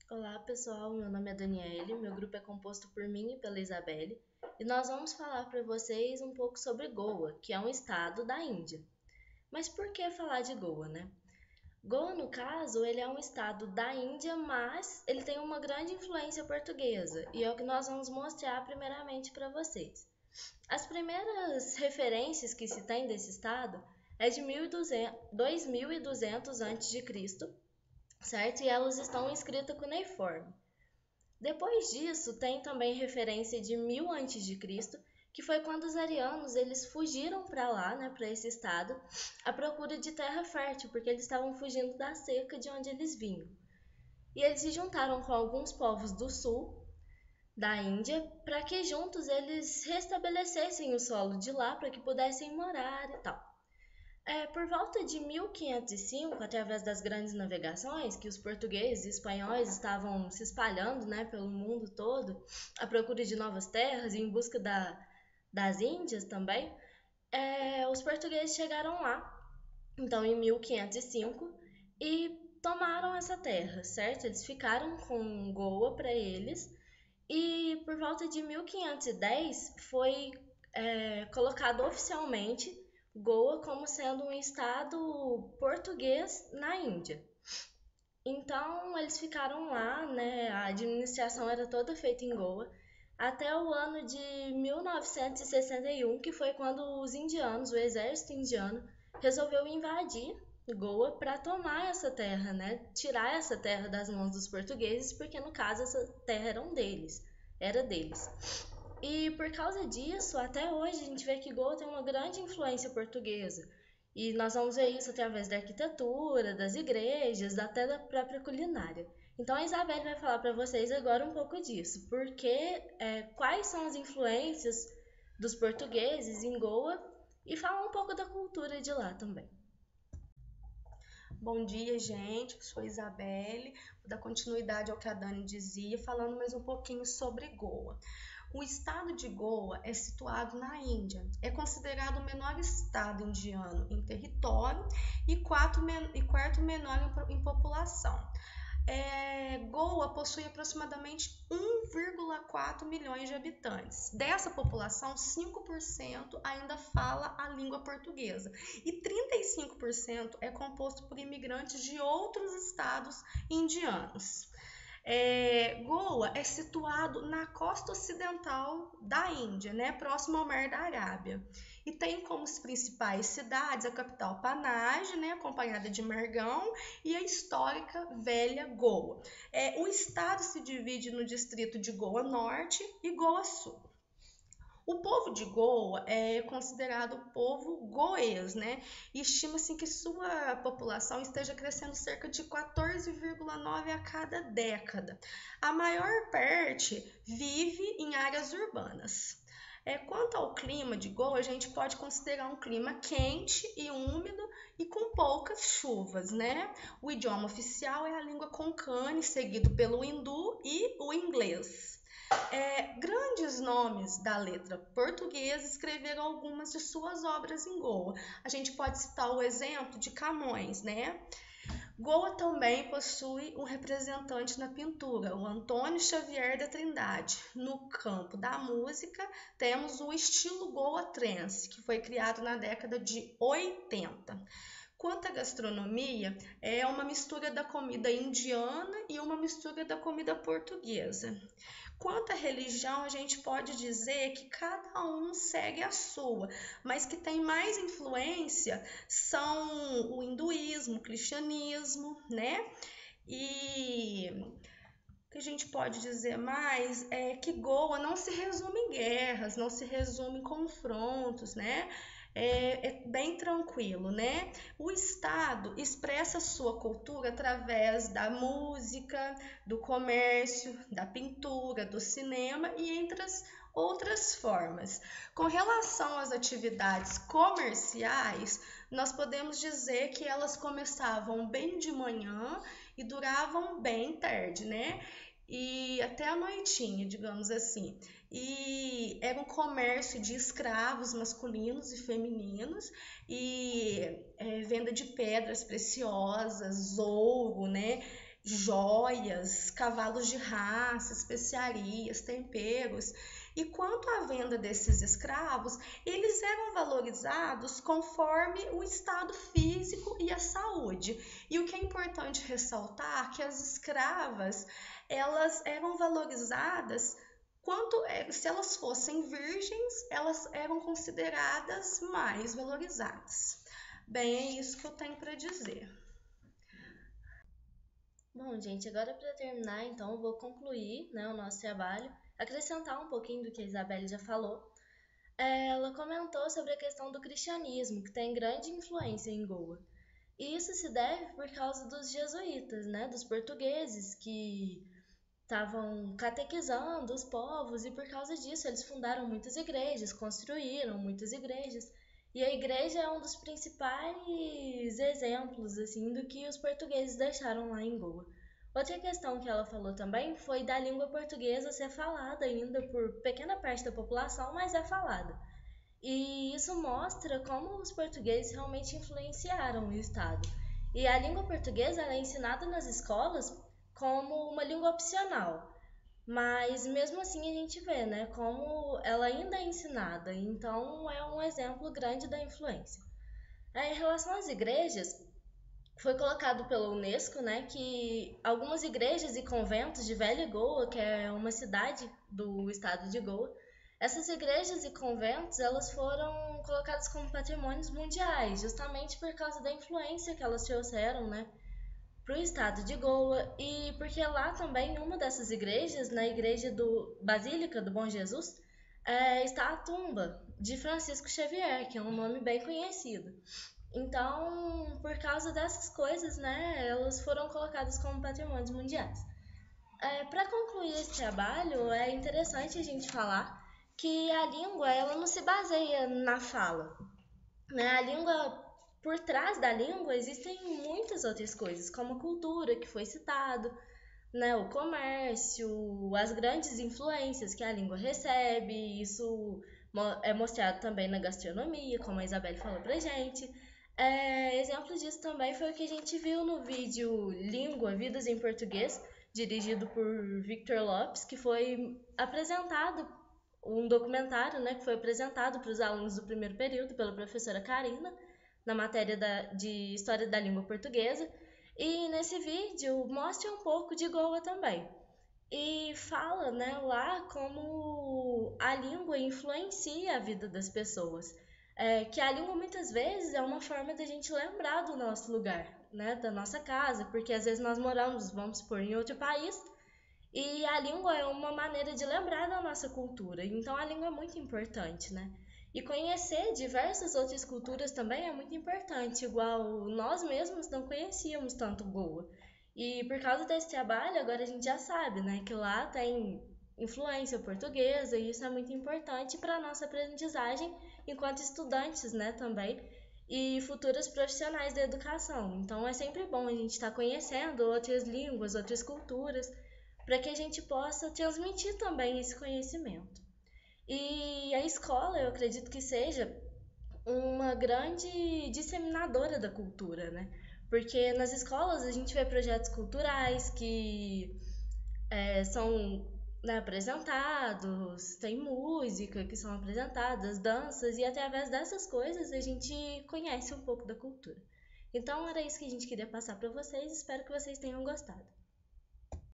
Olá pessoal, meu nome é Daniele, meu grupo é composto por mim e pela Isabelle, e nós vamos falar para vocês um pouco sobre Goa, que é um estado da Índia. Mas por que falar de Goa, né? Goa, no caso, ele é um estado da Índia, mas ele tem uma grande influência portuguesa, e é o que nós vamos mostrar primeiramente para vocês. As primeiras referências que se tem desse estado é de 2200 a.C., certo? E elas estão escritas cuneiforme. Depois disso, tem também referência de 1000 a.C., que foi quando os arianos eles fugiram para lá, né, para esse estado, à procura de terra fértil, porque eles estavam fugindo da seca de onde eles vinham. E eles se juntaram com alguns povos do sul da Índia para que juntos eles restabelecessem o solo de lá para que pudessem morar e tal. Por volta de 1505, através das grandes navegações, que os portugueses e espanhóis estavam se espalhando, né, pelo mundo todo, à procura de novas terras e em busca das Índias também, os portugueses chegaram lá, então em 1505, e tomaram essa terra, certo? Eles ficaram com Goa para eles, e por volta de 1510 foi colocado oficialmente Goa como sendo um estado português na Índia. Então eles ficaram lá, né? A administração era toda feita em Goa até o ano de 1961, que foi quando os indianos, o exército indiano, resolveu invadir Goa para tomar essa terra, né? Tirar essa terra das mãos dos portugueses, porque no caso essa terra era deles. E por causa disso, até hoje a gente vê que Goa tem uma grande influência portuguesa. E nós vamos ver isso através da arquitetura, das igrejas, até da própria culinária. Então a Isabelle vai falar para vocês agora um pouco disso, porque quais são as influências dos portugueses em Goa e falar um pouco da cultura de lá também. Bom dia, gente. Eu sou Isabelle. Vou dar continuidade ao que a Dani dizia, falando mais um pouquinho sobre Goa. O estado de Goa é situado na Índia. É considerado o menor estado indiano em território e quarto menor em população. Goa possui aproximadamente 1,4 milhões de habitantes. Dessa população, 5% ainda fala a língua portuguesa e 35% é composto por imigrantes de outros estados indianos. Goa é situado na costa ocidental da Índia, né, próximo ao Mar da Arábia. E tem como as principais cidades a capital Panay, né, acompanhada de Margão, e a histórica Velha Goa. O estado se divide no distrito de Goa Norte e Goa Sul. O povo de Goa é considerado o povo goês, né? E estima-se que sua população esteja crescendo cerca de 14,9 a cada década. A maior parte vive em áreas urbanas. Quanto ao clima de Goa, a gente pode considerar um clima quente e úmido e com poucas chuvas, né? O idioma oficial é a língua konkani, seguido pelo hindu e o inglês. Grandes nomes da letra portuguesa escreveram algumas de suas obras em Goa. A gente pode citar o exemplo de Camões, né? Goa também possui um representante na pintura, o Antônio Xavier da Trindade. No campo da música, temos o estilo Goa Trance, que foi criado na década de 80. Quanto à gastronomia, é uma mistura da comida indiana e uma mistura da comida portuguesa. Quanto à religião, a gente pode dizer que cada um segue a sua, mas que tem mais influência são o hinduísmo, o cristianismo, né? E o que a gente pode dizer mais é que Goa não se resume em guerras, não se resume em confrontos, né? Bem tranquilo, né? O Estado expressa sua cultura através da música, do comércio, da pintura, do cinema e entre as outras formas. Com relação às atividades comerciais, nós podemos dizer que elas começavam bem de manhã e duravam bem tarde, né? E até a noitinha, digamos assim. E era um comércio de escravos masculinos e femininos e venda de pedras preciosas, ouro, né? joias, cavalos de raça, especiarias, temperos. E quanto à venda desses escravos, eles eram valorizados conforme o estado físico e a saúde. E o que é importante ressaltar é que as escravas, elas eram valorizadas se elas fossem virgens, elas eram consideradas mais valorizadas. Bem, é isso que eu tenho para dizer. Bom, gente, agora para terminar, então, eu vou concluir, né, o nosso trabalho, acrescentar um pouquinho do que a Isabelle já falou. Ela comentou sobre a questão do cristianismo, que tem grande influência em Goa. E isso se deve por causa dos jesuítas, né, dos portugueses que estavam catequizando os povos, e por causa disso eles fundaram muitas igrejas, construíram muitas igrejas. E a igreja é um dos principais exemplos assim do que os portugueses deixaram lá em Goa. Outra questão que ela falou também foi da língua portuguesa ser falada ainda por pequena parte da população, mas é falada. E isso mostra como os portugueses realmente influenciaram o Estado. E a língua portuguesa ela é ensinada nas escolas como uma língua opcional, mas mesmo assim a gente vê, né, como ela ainda é ensinada. Então é um exemplo grande da influência. Em relação às igrejas, foi colocado pela Unesco, né, que algumas igrejas e conventos de Velha Goa, que é uma cidade do estado de Goa, essas igrejas e conventos, elas foram colocadas como patrimônios mundiais, justamente por causa da influência que elas trouxeram, né, para o estado de Goa, e porque lá também, em uma dessas igrejas, na igreja do Basílica do Bom Jesus, está a tumba de Francisco Xavier, que é um nome bem conhecido. Então, por causa dessas coisas, né, elas foram colocadas como patrimônios mundiais. Para concluir esse trabalho, é interessante a gente falar que a língua ela não se baseia na fala, né? A língua, por trás da língua, existem muitas outras coisas, como a cultura, que foi citado, né? O comércio, as grandes influências que a língua recebe, isso é mostrado também na gastronomia, como a Isabelle falou pra gente. Exemplo disso também foi o que a gente viu no vídeo Língua, Vidas em Português, dirigido por Victor Lopes, que foi apresentado, um documentário, né, que foi apresentado para os alunos do primeiro período pela professora Karina, na matéria de História da Língua Portuguesa. E nesse vídeo mostra um pouco de Goa também. E fala, né, lá como a língua influencia a vida das pessoas. Que a língua muitas vezes é uma forma da gente lembrar do nosso lugar, né, da nossa casa, porque às vezes nós moramos, vamos supor, em outro país, e a língua é uma maneira de lembrar da nossa cultura. Então a língua é muito importante, né? E conhecer diversas outras culturas também é muito importante, igual nós mesmos não conhecíamos tanto Goa. E por causa desse trabalho, agora a gente já sabe, né, que lá tem influência portuguesa, e isso é muito importante para a nossa aprendizagem enquanto estudantes, né, também, e futuros profissionais da educação. Então é sempre bom a gente estar conhecendo outras línguas, outras culturas, para que a gente possa transmitir também esse conhecimento. E a escola, eu acredito que seja uma grande disseminadora da cultura, né? Porque nas escolas a gente vê projetos culturais que são, né, apresentados, tem música que são apresentadas, danças, e através dessas coisas a gente conhece um pouco da cultura. Então era isso que a gente queria passar para vocês, espero que vocês tenham gostado.